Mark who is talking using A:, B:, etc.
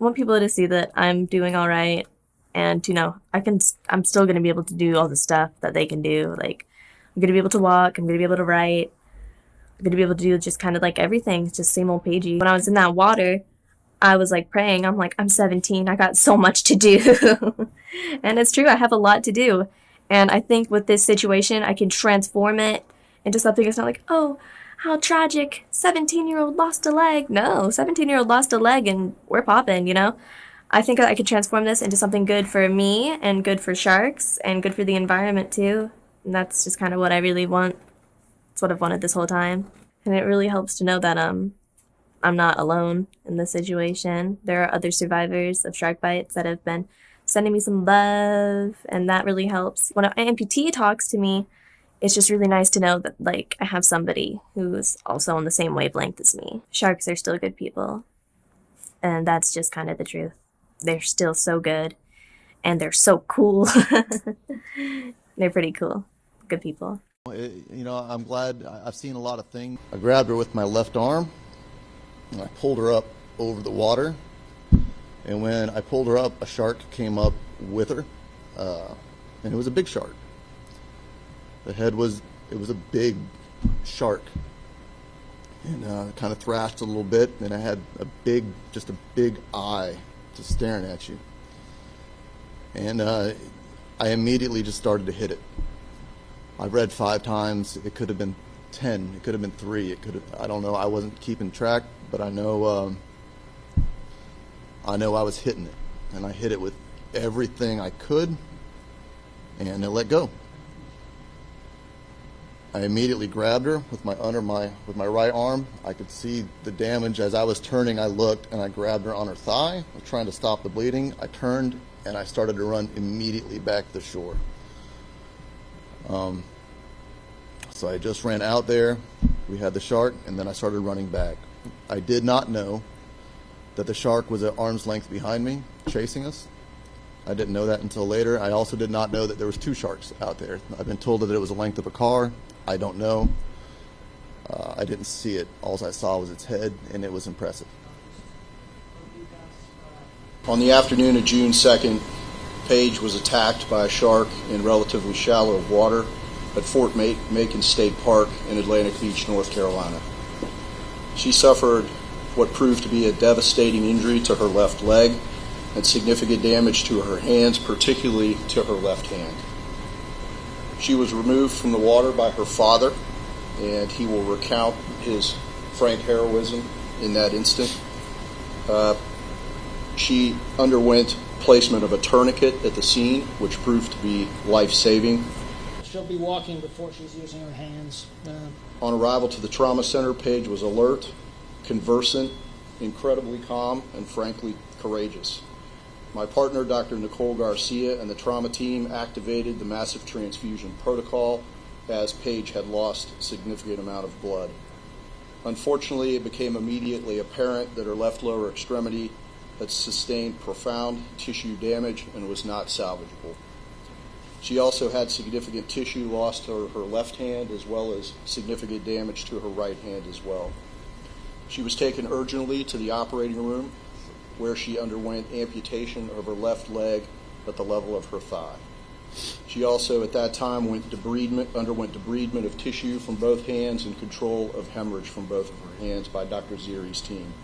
A: I want people to see that I'm doing all right, and I'm still gonna be able to do all the stuff that they can do. Like, I'm gonna be able to walk. I'm gonna be able to write. I'm gonna be able to do just kind of like everything. It's just same old Paigey. When I was in that water, I was like praying. I'm like, I'm 17. I got so much to do. And it's true. I have a lot to do. And I think with this situation, I can transform it into something that's not like, oh, how tragic. 17-year-old lost a leg. No, 17-year-old lost a leg and we're popping. I think I could transform this into something good for me and good for sharks and good for the environment too. And that's just kind of what I really want. It's what I've wanted this whole time. And it really helps to know that I'm not alone in this situation. There are other survivors of shark bites that have been sending me some love, and that really helps. When an amputee talks to me, it's just really nice to know that, like, I have somebody who's also on the same wavelength as me. Sharks are still good people, and that's just kind of the truth. They're still so good, and they're so cool. They're pretty cool. Good people.
B: I'm glad. I've seen a lot of things. I grabbed her with my left arm, and I pulled her up over the water. And when I pulled her up, a shark came up with her, and it was a big shark. It was a big shark, and kind of thrashed a little bit, and it had a big eye just staring at you. And I immediately just started to hit it. I read 5 times. It could have been 10. It could have been 3. I don't know. I wasn't keeping track, but I know I was hitting it, and I hit it with everything I could, and it let go. I immediately grabbed her with my right arm. I could see the damage as I was turning. I looked and I grabbed her on her thigh. I was trying to stop the bleeding. I turned and I started to run immediately back to the shore. So I just ran out there. We had the shark, and then I started running back. I did not know that the shark was at arm's length behind me, chasing us. I didn't know that until later. I also did not know that there was 2 sharks out there. I've been told that it was the length of a car. I don't know. I didn't see it. All I saw was its head, and it was impressive.
C: On the afternoon of June 2nd, Paige was attacked by a shark in relatively shallow water at Fort Macon State Park in Atlantic Beach, North Carolina. She suffered what proved to be a devastating injury to her left leg and significant damage to her hands, particularly to her left hand. She was removed from the water by her father, and he will recount his frank heroism in that instant. She underwent placement of a tourniquet at the scene, which proved to be life-saving.
D: She'll be walking before she's using her hands.
C: On arrival to the trauma center, Paige was alert, conversant, incredibly calm, and frankly courageous. My partner, Dr. Nicole Garcia, and the trauma team activated the massive transfusion protocol as Paige had lost a significant amount of blood. Unfortunately, it became immediately apparent that her left lower extremity had sustained profound tissue damage and was not salvageable. She also had significant tissue loss to her left hand, as well as significant damage to her right hand as well. She was taken urgently to the operating room, where she underwent amputation of her left leg at the level of her thigh. She also, at that time, underwent debridement of tissue from both hands and control of hemorrhage from both of her hands by Dr. Ziri's team.